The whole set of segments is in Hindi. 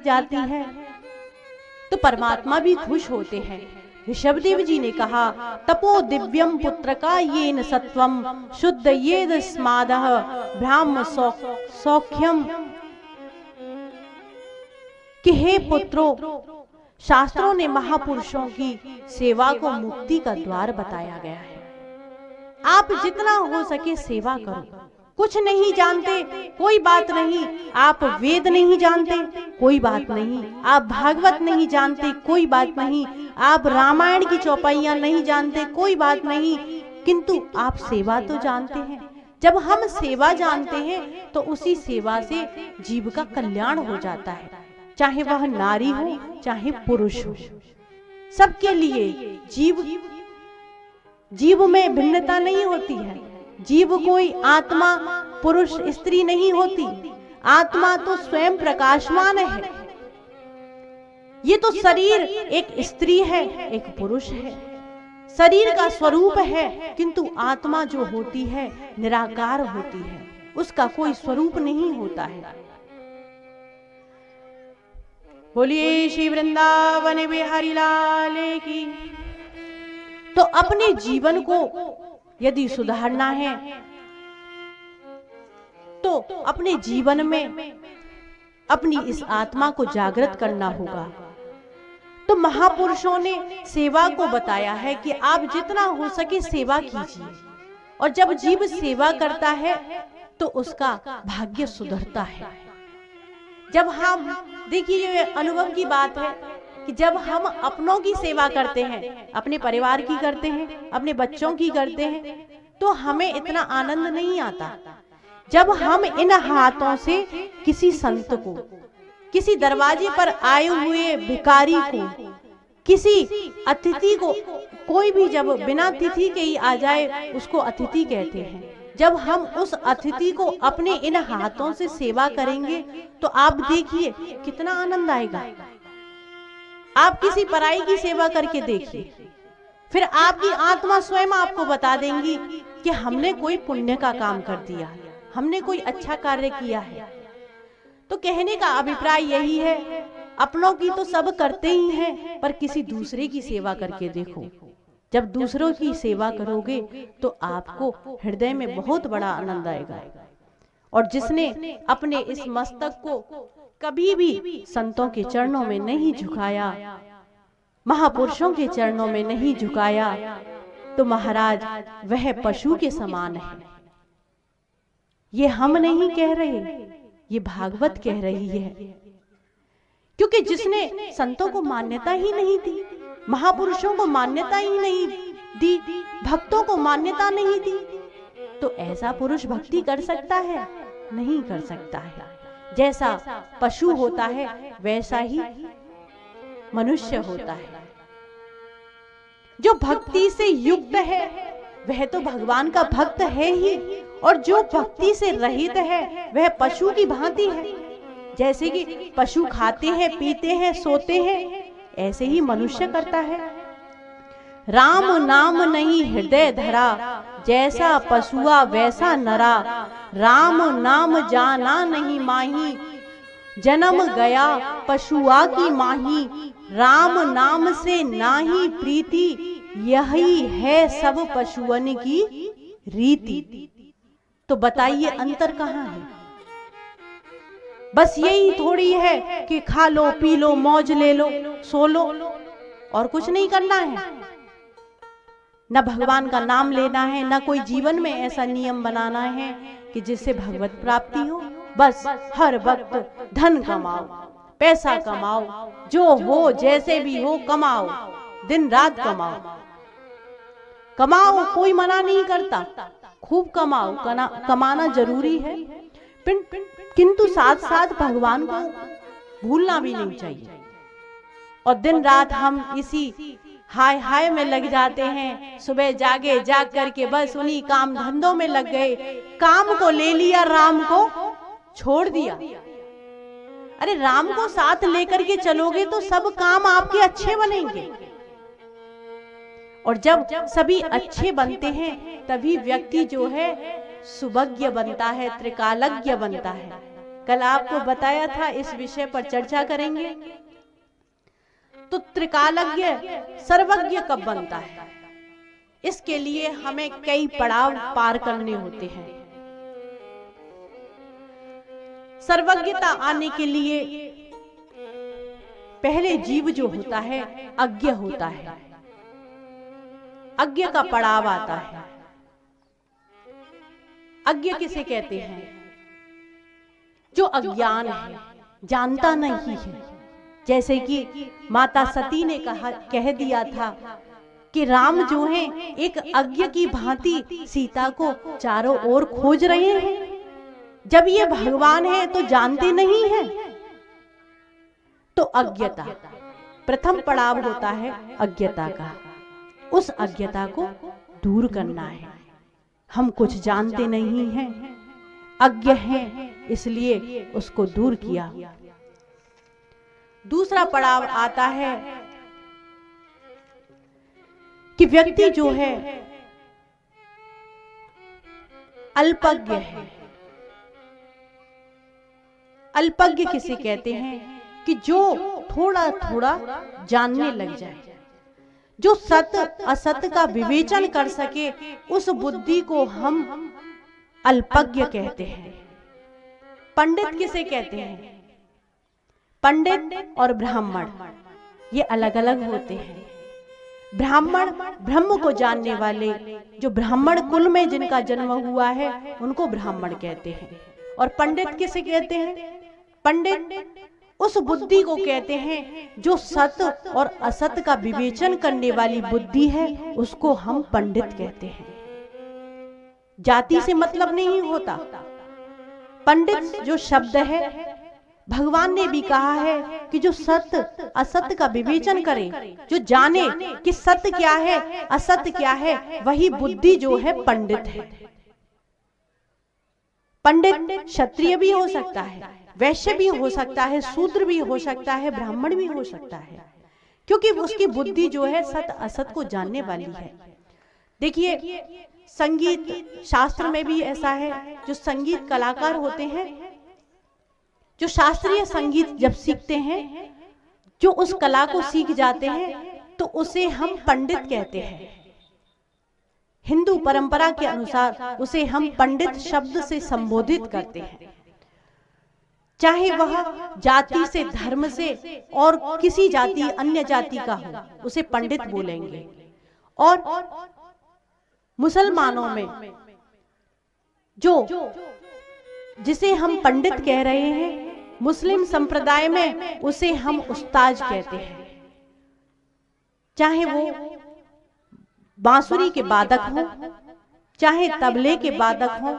दिख जाती है तो परमात्मा भी खुश होते हैं। ऋषभदेव जी ने कहा, तपो दिव्यम पुत्र का येन सत्वम शुद्ध येद स्मादः ब्राह्म सौख्यम, कि हे पुत्रों, शास्त्रों ने महापुरुषों की सेवा को मुक्ति का द्वार बताया गया है। आप जितना हो सके सेवा करो। कुछ नहीं जानते कोई बात नहीं, आप वेद नहीं जानते कोई बात नहीं, आप भागवत नहीं जानते कोई बात नहीं, आप रामायण की चौपाइयां नहीं जानते कोई बात नहीं, किंतु आप सेवा तो जानते हैं। जब हम सेवा जानते हैं तो उसी सेवा से जीव का कल्याण हो जाता है, चाहे वह नारी हो चाहे पुरुष हो। सबके लिए जीव में भिन्नता नहीं होती है। जीव कोई आत्मा पुरुष स्त्री नहीं होती, आत्मा तो स्वयं प्रकाशमान है। ये तो शरीर एक स्त्री है एक पुरुष है, शरीर का स्वरूप है, किंतु आत्मा जो होती है निराकार होती है, उसका कोई स्वरूप नहीं होता है। बोलिए श्री वृंदावन बिहारी लाल की। तो अपने जीवन को यदि सुधारना है तो अपने जीवन में अपनी इस आत्मा को जागृत करना होगा। तो महापुरुषों ने सेवा को बताया है कि आप जितना हो सके सेवा कीजिए, और जब जीव सेवा करता है तो उसका भाग्य सुधरता है। जब हम देखिए, ये अनुभव की बात है कि जब हम अपनों की सेवा करते हैं, अपने परिवार की करते हैं, अपने बच्चों की करते हैं, तो हमें इतना आनंद नहीं आता। जब हम इन हाथों से किसी संत को, किसी दरवाजे पर आए हुए भिखारी को, किसी अतिथि को, कोई भी जब बिना तिथि के ही आ जाए उसको अतिथि कहते हैं, जब हम उस अतिथि को अपने इन हाथों से सेवा करेंगे तो आप देखिए कितना आनंद आएगा। आप किसी पराई की सेवा करके देखिए, फिर आपकी आत्मा स्वयं आपको बता देंगी कि हमने कोई पुण्य का काम कर दिया, हमने कोई अच्छा कार्य किया है। तो कहने का अभिप्राय यही है, अपनों की तो सब करते ही हैं, पर किसी दूसरे की सेवा करके देखो। जब दूसरों की सेवा करोगे तो आपको हृदय में बहुत बड़ा आनंद आएगा। और जिसने अपने इस मस्तक को कभी भी संतों के चरणों में नहीं झुकाया, महापुरुषों के चरणों में नहीं झुकाया, तो महाराज वह पशु के समान है। ये हम नहीं कह रहे, ये भागवत कह रही है। क्योंकि जिसने संतों को मान्यता ही नहीं दी, महापुरुषों को मान्यता ही नहीं दी, भक्तों को मान्यता नहीं दी, तो ऐसा पुरुष भक्ति कर सकता है? नहीं कर सकता है। जैसा पशु होता है वैसा ही मनुष्य होता है। जो भक्ति से युक्त है वह तो भगवान का भक्त है ही, और जो भक्ति से रहित है वह पशु की भांति है। जैसे कि पशु खाते हैं, पीते हैं, सोते हैं, ऐसे ही मनुष्य करता है। राम नाम नहीं हृदय धरा, जैसा पशुआ वैसा नरा। राम नाम जाना नहीं माही, जन्म गया पशुआ की माही। राम नाम से नाही प्रीति, यही है सब पशुअन की रीति। तो बताइए अंतर कहाँ है? बस यही थोड़ी है कि खा लो, पी लो, मौज ले लो, सो लो, और कुछ नहीं करना है। न भगवान का नाम लेना है, न कोई जीवन में ऐसा नियम बनाना है कि जिससे भगवत प्राप्ति हो। बस हर वक्त धन कमाओ, पैसा कमाओ, जो हो जैसे भी हो कमाओ, दिन रात कमाओ। कमाओ, कोई मना नहीं करता, खूब कमाओ, कमाना जरूरी है, किंतु साथ साथ भगवान को भूलना भी नहीं चाहिए। और दिन रात हम इसी हाय हाय में लग जाते हैं। सुबह जागे, जाग करके बस उन्हीं काम धंधों में लग गए, काम को ले लिया, राम को छोड़ दिया। अरे राम को साथ लेकर के चलोगे तो सब काम आपके अच्छे बनेंगे। और जब सभी अच्छे बनते हैं तभी व्यक्ति जो है सुभज्ञ बनता है, त्रिकालज्ञ बनता है। कल आपको बताया था इस विषय पर चर्चा करेंगे। तो त्रिकालज्ञ सर्वज्ञ कब बनता है, इसके लिए हमें कई पड़ाव पार करने होते हैं। सर्वज्ञता आने के लिए पहले जीव जो होता है अज्ञ होता है, अज्ञ का पड़ाव आता है। अज्ञ किसे कहते हैं? जो अज्ञान है, जानता नहीं है। जैसे कि माता सती ने कह दिया था कि राम जो है एक अज्ञ की भांति सीता को चारों ओर खोज रहे हैं। जब ये भगवान है तो जानते नहीं है। तो अज्ञता प्रथम पड़ाव होता है अज्ञता का। उस अज्ञता को दूर करना है। हम कुछ जानते नहीं हैं, अज्ञ हैं, इसलिए उसको दूर किया। दूसरा पड़ाव आता है कि व्यक्ति जो है अल्पज्ञ है। अल्पज्ञ किसे कहते हैं? कि जो थोड़ा थोड़ा जानने लग जाए, जो सत असत का विवेचन कर सके, उस बुद्धि को हम अल्पज्ञ कहते हैं। पंडित किसे कहते हैं? पंडित और ब्राह्मण ये अलग अलग होते हैं। ब्राह्मण ब्रह्म को जानने वाले, जो ब्राह्मण कुल में जिनका जन्म हुआ है उनको ब्राह्मण कहते हैं। और पंडित किसे कहते हैं? पंडित उस बुद्धि को कहते हैं जो सत और असत का विवेचन करने वाली बुद्धि है, उसको हम पंडित कहते हैं। जाति से मतलब नहीं होता। पंडित जो शब्द है, भगवान ने भी कहा है कि जो सत असत का विवेचन करे, जो जाने कि सत्य क्या है असत्य क्या है, वही बुद्धि जो है पंडित है। पंडित क्षत्रिय भी हो सकता है, वैश्य भी हो सकता है, शूद्र भी हो सकता है, ब्राह्मण भी हो सकता है, क्योंकि उसकी बुद्धि जो है सत असत को जानने वाली है। देखिए संगीत शास्त्र में भी ऐसा है। जो संगीत कलाकार होते हैं, जो शास्त्रीय संगीत जब सीखते हैं, जो उस कला को सीख जाते हैं, तो उसे हम पंडित कहते हैं। हिंदू परंपरा के अनुसार उसे हम पंडित शब्द से संबोधित करते हैं। चाहे वह जाति से, धर्म से और किसी जाति अन्य जाति का हो, उसे पंडित बोलेंगे। और मुसलमानों में जो जिसे हम पंडित कह रहे हैं, मुस्लिम संप्रदाय में उसे हम उस्ताद कहते हैं। चाहे वो बांसुरी के वादक हो, चाहे तबले के वादक हो,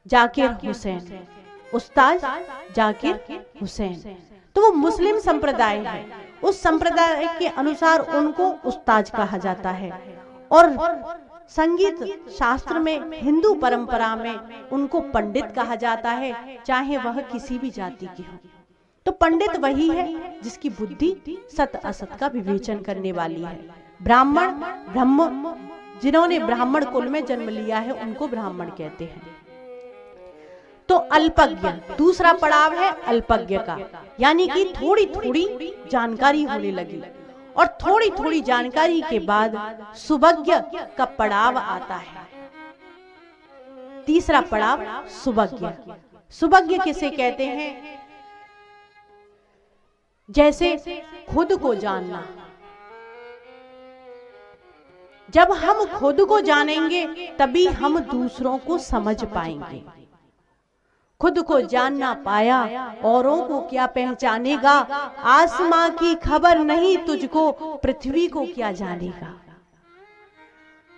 जाकिर हुसैन, उस्ताद जाकिर हुसैन, तो वो मुस्लिम संप्रदाय है। उस संप्रदाय के अनुसार उनको उस्ताद कहा जाता है। और संगीत शास्त्र में, हिंदू परंपरा में उनको पंडित कहा जाता है, चाहे वह किसी भी जाति की हो। तो पंडित वही है जिसकी बुद्धि सत असत का विवेचन करने वाली है। ब्राह्मण ब्रह्म, जिन्होंने ब्राह्मण कुल में जन्म लिया है, उनको ब्राह्मण कहते हैं। तो अल्पज्ञ दूसरा पड़ाव है अल्पज्ञ का, यानी कि थोड़ी थोड़ी जानकारी होने लगी। और थोड़ी थोड़ी जानकारी के बाद सुभज्ञ का पड़ाव आता है। तीसरा पड़ाव सुभज्ञ। सुभज्ञ किसे कहते हैं? जैसे खुद को जानना। जब हम खुद को जानेंगे तभी हम दूसरों को समझ पाएंगे। खुद को जानना पाया, औरों को क्या पहचानेगा। आसमां की खबर नहीं तुझको, पृथ्वी को क्या जानेगा।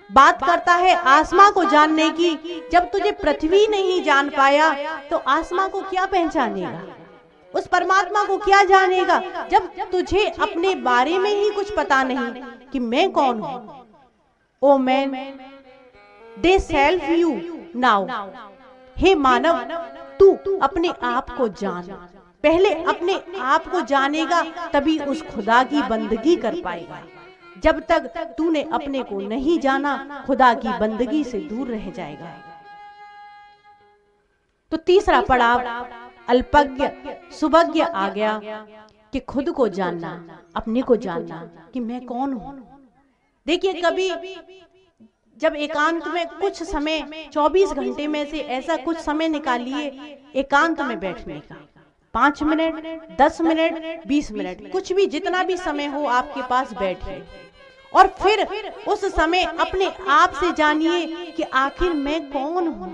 बात करता है आसमां को जानने की। जब तुझे पृथ्वी नहीं जान पाया तो आसमां को क्या पहचानेगा, उस परमात्मा को क्या जानेगा। जब तुझे अपने बारे में ही कुछ पता नहीं कि मैं कौन हूं। O man, they self you now. हे मानव, तू अपने आप को जान। पहले अपने आप को जानेगा तभी उस खुदा की बंदगी कर पाएगा। जब तक तूने अपने को नहीं जाना, खुदा की बंदगी से दूर रह जाएगा। तो तीसरा पड़ाव अल्पज्ञ सुभज्ञ आ गया कि खुद को जानना, अपने को जानना कि मैं कौन हूं। देखिए, कभी जब एकांत में कुछ समय 24 घंटे में से ऐसा कुछ समय निकालिए एकांत में बैठने का, 5 मिनट, 10 मिनट, 20 मिनट, कुछ भी, जितना भी समय हो आपके पास बैठिए और फिर उस समय अपने आप से जानिए कि आखिर मैं कौन हूं।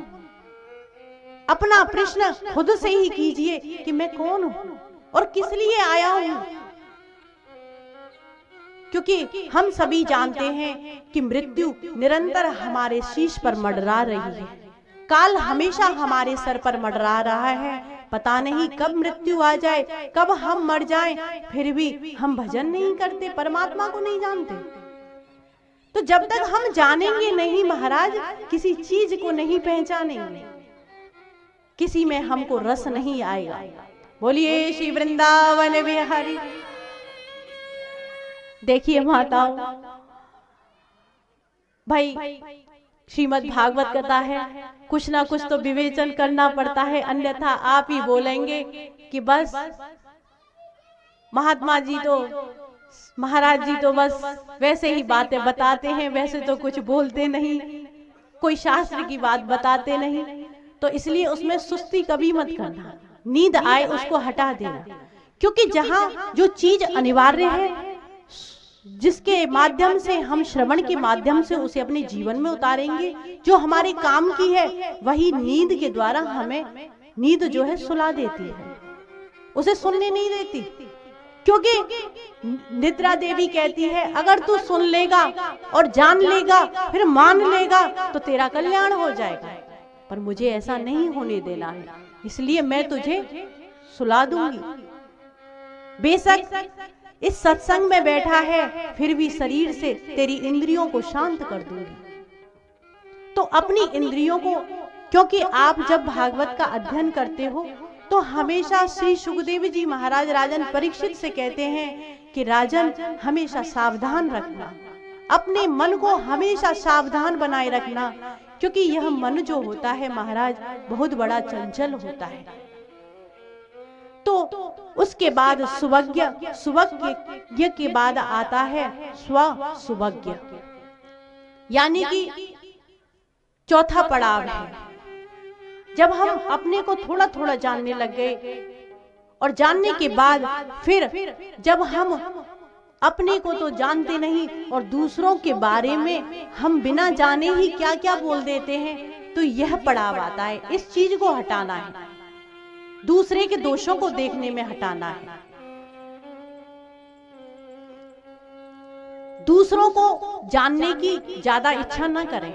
अपना प्रश्न खुद से ही कीजिए कि मैं कौन हूं और किस लिए आया हूं। क्योंकि हम सभी जानते हैं कि मृत्यु निरंतर हमारे शीश पर मंडरा रही है, काल हमेशा हमारे सर पर मंडरा रहा है। पता नहीं कब मृत्यु आ जाए, कब हम मर जाएं, फिर भी हम भजन नहीं करते, परमात्मा को नहीं जानते। तो जब तक हम जानेंगे नहीं महाराज, किसी चीज को नहीं पहचानेंगे, किसी में हमको रस नहीं आएगा। बोलिए श्री वृंदावन बिहारी। देखिए माताओं, भाई श्रीमद् भागवत कथा है, कुछ ना कुछ तो विवेचन करना पड़ता है, अन्यथा आप ही बोलेंगे कि बस महात्मा जी तो, महाराज जी तो बस वैसे ही बातें बताते हैं, वैसे तो कुछ बोलते नहीं, कोई शास्त्र की बात बताते नहीं। तो इसलिए उसमें सुस्ती कभी मत करना, नींद आए उसको हटा देना। क्योंकि जहां जो चीज अनिवार्य है, जिसके माध्यम से हम श्रवण के माध्यम से उसे अपने जीवन में उतारेंगे, जो हमारे काम की है, वही नींद के द्वारा हमें, नींद जो है सुला देती है, उसे सुनने नहीं देती। क्योंकि निद्रा देवी कहती है अगर तू सुन लेगा और जान लेगा फिर मान लेगा तो तेरा कल्याण हो जाएगा, पर मुझे ऐसा नहीं होने देना है, इसलिए मैं तुझे सुला दूंगी। बेशक इस सत्संग में बैठा है, फिर भी शरीर से तेरी इंद्रियों को शांत कर दूंगी। तो अपनी इंद्रियों को, क्योंकि आप जब भागवत का अध्ययन करते हो तो हमेशा श्री सुखदेव जी महाराज राजन परीक्षित से कहते हैं कि राजन हमेशा सावधान रखना, अपने मन को हमेशा सावधान बनाए रखना, क्योंकि यह मन जो होता है महाराज बहुत बड़ा चंचल होता है। तो उसके बाद सुभज्ञ, सुभज्ञ के बाद आता है स्व सुभज्ञ, यानी कि चौथा पड़ाव है। जब हम अपने को थोड़ा थोड़ा जानने लग गए और जानने के बाद फिर जब हम अपने को तो जानते नहीं और दूसरों के बारे में हम बिना जाने ही क्या क्या बोल देते हैं, तो यह पड़ाव आता है। इस चीज को हटाना है, दूसरे के दोषों को देखने में हटाना है, दूसरों को जानने की ज्यादा इच्छा न करें।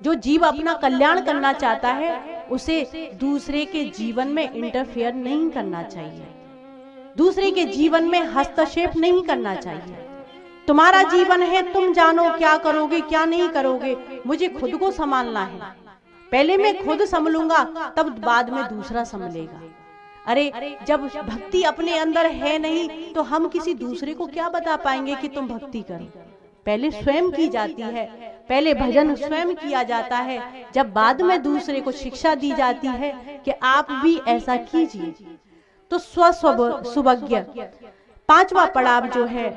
जो जीव अपना कल्याण करना चाहता है उसे दूसरे के जीवन में इंटरफेयर नहीं करना चाहिए, दूसरे के जीवन में हस्तक्षेप नहीं करना चाहिए। तुम्हारा जीवन है, तुम जानो क्या करोगे क्या नहीं करोगे, मुझे खुद को संभालना है। पहले मैं खुद संभलूंगा तब बाद में दूसरा संभलेगा। अरे जब भक्ति अपने अंदर है नहीं तो हम किसी दूसरे को क्या बता पाएंगे कि तुम भक्ति करो। पहले स्वयं की जाती है, पहले भजन स्वयं किया जाता है, जब बाद में दूसरे को शिक्षा दी जाती है कि आप भी ऐसा कीजिए। तो स्व सुभज्ञ, पांचवा पड़ाव जो है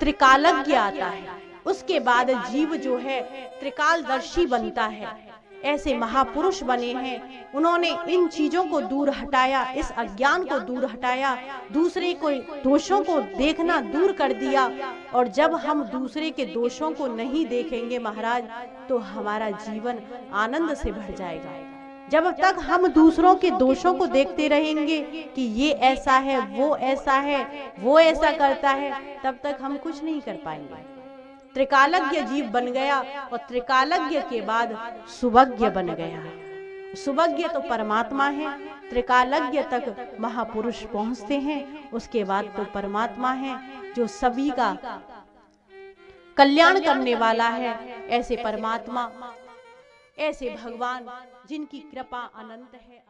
त्रिकालज्ञ आता है। उसके बाद जीव जो है त्रिकालदर्शी बनता है। ऐसे महापुरुष बने हैं, उन्होंने इन चीजों को दूर हटाया, इस अज्ञान को दूर हटाया, दूसरे को दोषों को देखना दूर कर दिया। और जब हम दूसरे के दोषों को नहीं देखेंगे महाराज तो हमारा जीवन आनंद से भर जाएगा। जब तक हम दूसरों के दोषों को देखते रहेंगे कि ये ऐसा है, वो ऐसा है, वो ऐसा करता है, तब तक हम कुछ नहीं कर पाएंगे। त्रिकालज्ञ जीव बन गया और त्रिकालज्ञ के बाद सुभज्ञ बन गया। सुभज्ञ तो परमात्मा है, त्रिकालज्ञ तक महापुरुष पहुंचते हैं, उसके बाद तो परमात्मा है जो सभी का कल्याण करने वाला है। ऐसे परमात्मा, ऐसे भगवान जिनकी कृपा अनंत है।